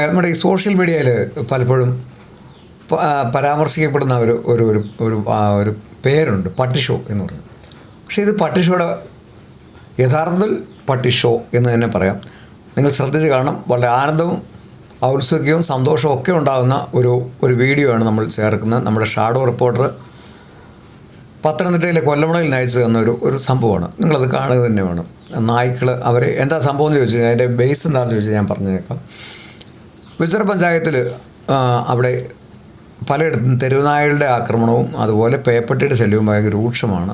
നമ്മുടെ ഈ സോഷ്യൽ മീഡിയയിൽ പലപ്പോഴും പരാമർശിക്കപ്പെടുന്ന ഒരു പേരുണ്ട്, പട്ടിഷോ എന്ന് പറയുന്നത്. പക്ഷേ ഇത് പട്ടിഷോയുടെ യഥാർത്ഥത്തിൽ പട്ടിഷോ എന്ന് തന്നെ പറയാം. നിങ്ങൾ ശ്രദ്ധിച്ച് കാണണം. വളരെ ആനന്ദവും ഔത്സുക്യവും സന്തോഷവും ഒക്കെ ഉണ്ടാകുന്ന ഒരു വീഡിയോ ആണ് നമ്മൾ ചേർക്കുന്നത്. നമ്മുടെ ഷാഡോ റിപ്പോർട്ടർ പത്തനംതിട്ടയിലെ കൊല്ലമണയിൽ നയിച്ചു തന്ന ഒരു സംഭവമാണ്. നിങ്ങളത് കാണുക തന്നെ വേണം. നായ്ക്കൾ അവർ എന്താ സംഭവം എന്ന് ചോദിച്ചു കഴിഞ്ഞാൽ അതിൻ്റെ ബേസ് എന്താണെന്ന് ചോദിച്ചാൽ ഞാൻ പറഞ്ഞേക്കാം. വിച്ചറ പഞ്ചായത്തിൽ അവിടെ പലയിടത്തും തെരുവുനായകളുടെ ആക്രമണവും അതുപോലെ പേപ്പട്ടിയുടെ ശല്യവും ഭയങ്കര രൂക്ഷമാണ്.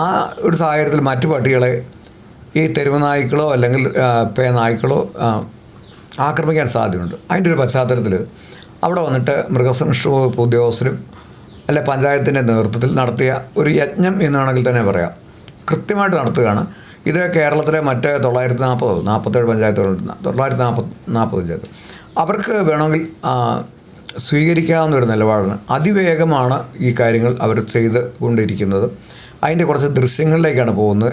ആ ഒരു സാഹചര്യത്തിൽ മറ്റു പട്ടികളെ ഈ തെരുവുനായ്ക്കളോ അല്ലെങ്കിൽ നായ്ക്കളോ ആക്രമിക്കാൻ സാധ്യതയുണ്ട്. അതിൻ്റെ ഒരു പശ്ചാത്തലത്തിൽ അവിടെ വന്നിട്ട് മൃഗസംരക്ഷണ വകുപ്പ് ഉദ്യോഗസ്ഥരും അല്ലെ പഞ്ചായത്തിൻ്റെ നേതൃത്വത്തിൽ നടത്തിയ ഒരു യജ്ഞം എന്ന് വേണമെങ്കിൽ തന്നെ പറയാം. കൃത്യമായിട്ട് നടത്തുകയാണ്. ഇത് കേരളത്തിലെ മറ്റ് 947 പഞ്ചായത്തുകളുണ്ട്. 940 പഞ്ചായത്ത് അവർക്ക് വേണമെങ്കിൽ സ്വീകരിക്കാവുന്ന ഒരു നിലപാടാണ്. അതിവേഗമാണ് ഈ കാര്യങ്ങൾ അവർ ചെയ്ത് കൊണ്ടിരിക്കുന്നത്. അതിൻ്റെ കുറച്ച് ദൃശ്യങ്ങളിലേക്കാണ് പോകുന്നത്.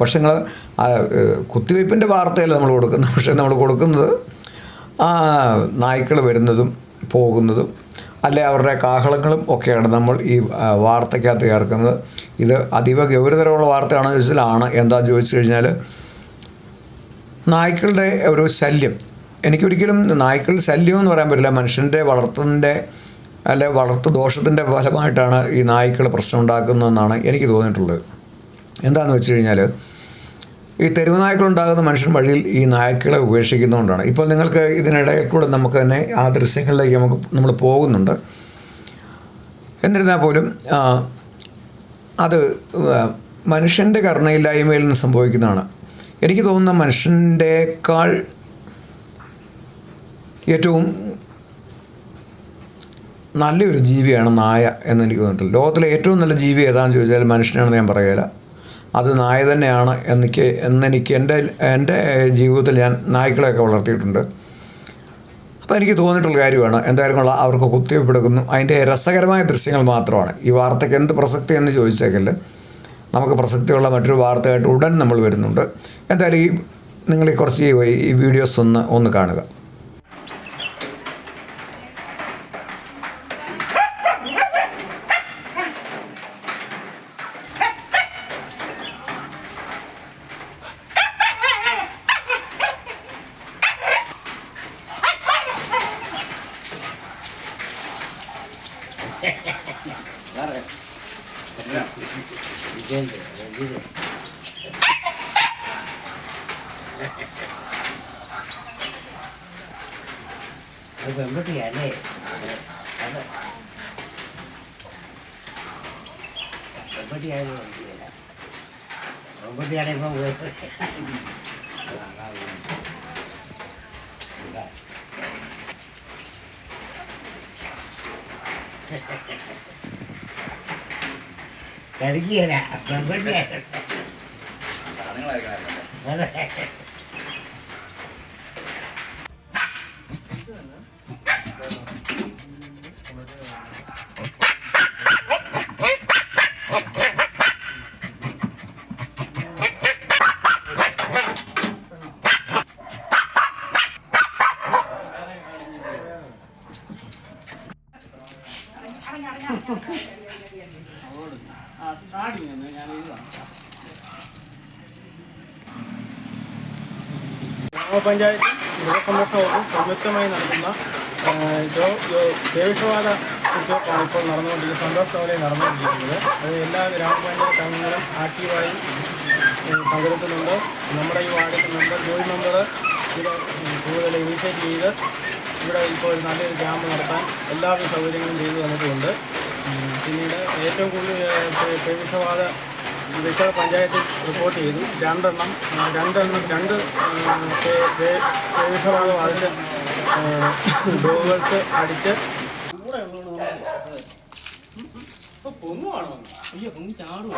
പക്ഷേ നിങ്ങൾ കുത്തിവയ്പ്പിൻ്റെ വാർത്തയല്ല നമ്മൾ കൊടുക്കുന്നത്. പക്ഷേ നമ്മൾ കൊടുക്കുന്നത് നായ്ക്കൾ വരുന്നതും പോകുന്നതും അല്ലെ അവരുടെ കാഹളങ്ങളും ഒക്കെയാണ് നമ്മൾ ഈ വാർത്തയ്ക്കകത്ത് ചേർക്കുന്നത്. ഇത് അതീവ ഗൗരവതരമുള്ള വാർത്തയാണെന്ന് ചോദിച്ചാൽ ആണ്. എന്താണെന്ന് ചോദിച്ചു കഴിഞ്ഞാൽ നായ്ക്കളുടെ ഒരു ശല്യം, എനിക്കൊരിക്കലും നായ്ക്കളുടെ ശല്യം എന്ന് പറയാൻ പറ്റില്ല. മനുഷ്യൻ്റെ വളർത്തു ദോഷത്തിൻ്റെ ഫലമായിട്ടാണ് ഈ നായ്ക്കൾ പ്രശ്നം ഉണ്ടാക്കുന്നതെന്നാണ് എനിക്ക് തോന്നിയിട്ടുള്ളത്. എന്താണെന്ന് വെച്ച് കഴിഞ്ഞാൽ ഈ തെരുവ് നായ്ക്കളുണ്ടാകുന്ന മനുഷ്യൻ വഴിയിൽ ഈ നായ്ക്കളെ ഉപേക്ഷിക്കുന്നതുകൊണ്ടാണ്. ഇപ്പോൾ നിങ്ങൾക്ക് ഇതിനിടയിൽ കൂടെ നമുക്ക് തന്നെ ആ ദൃശ്യങ്ങളിലേക്ക് നമ്മൾ പോകുന്നുണ്ട്. എന്നിരുന്നാൽ പോലും അത് മനുഷ്യൻ്റെ കരുണയില്ലായ്മയിൽ നിന്ന് സംഭവിക്കുന്നതാണ്. എനിക്ക് തോന്നുന്ന മനുഷ്യൻ്റെക്കാൾ ഏറ്റവും നല്ലൊരു ജീവിയാണ് നായ എന്നെനിക്ക് തോന്നിയിട്ടില്ല. ലോകത്തിലെ ഏറ്റവും നല്ല ജീവി ഏതാണെന്ന് ചോദിച്ചാൽ മനുഷ്യനാണെന്ന് ഞാൻ പറയുകയില്ല. അത് നായ തന്നെയാണ് എന്നെനിക്ക് എൻ്റെ ജീവിതത്തിൽ ഞാൻ നായ്ക്കളെയൊക്കെ വളർത്തിയിട്ടുണ്ട്. അപ്പോൾ എനിക്ക് തോന്നിയിട്ടുള്ള കാര്യമാണ്. എന്തായാലും അവർക്ക് കുത്തിവയ്പ്പ് എടുക്കുന്നു. അതിൻ്റെ രസകരമായ ദൃശ്യങ്ങൾ മാത്രമാണ്. ഈ വാർത്തയ്ക്ക് എന്ത് പ്രസക്തി എന്ന് ചോദിച്ചേക്കല്ല. നമുക്ക് പ്രസക്തിയുള്ള മറ്റൊരു വാർത്തയായിട്ട് ഉടൻ നമ്മൾ വരുന്നുണ്ട്. എന്തായാലും നിങ്ങൾ കുറച്ച് ഈ വീഡിയോസ് ഒന്ന് കാണുക. പെൺകുട്ടിയല്ലേ? പെൺകുട്ടിയായാലും പെൺകുട്ടിയാണ് ഇപ്പം കരിക്കുകയല്ല, പെൺകുട്ടിയായിട്ട് ഗ്രാമപഞ്ചായത്തും മൃഗസംരക്ഷണ വകുപ്പും സംയുക്തമായി നടത്തുന്ന ദേവിഷവാദ ഉത്സവമാണ് ഇപ്പോൾ നടന്നുകൊണ്ടിരിക്കുന്നത്. സന്തോഷ് കവലയിൽ നടന്നുകൊണ്ടിരിക്കുന്നത്. അത് എല്ലാ ഗ്രാമപഞ്ചായത്ത് അംഗങ്ങളും ആക്റ്റീവായി പങ്കെടുക്കുന്നുണ്ട്. നമ്മുടെ ഈ വാർഡിലെ ജോയിൻ മെമ്പർ ഇത് കൂടുതൽ ഇനിഷ്യേറ്റ് ചെയ്ത് ഇവിടെ ഇപ്പോൾ ഒരു നല്ലൊരു ക്യാമ്പ് നടത്താൻ എല്ലാവിധ സൗകര്യങ്ങളും ചെയ്തു തന്നിട്ടുമുണ്ട്. പിന്നീട് ഏറ്റവും കൂടുതൽ ദേവിഷവാദ വിഷ പഞ്ചായത്തിൽ റിപ്പോർട്ട് ചെയ്തു. രണ്ട് ദേവിഷവാദം അതിൻ്റെ ഡോഗുകൾക്ക് അടിച്ച് കൂടെ ഉള്ളതുകൊണ്ട് പൊങ്ങുവാണോ? അയ്യോ പൊങ്ങി ചാടുക.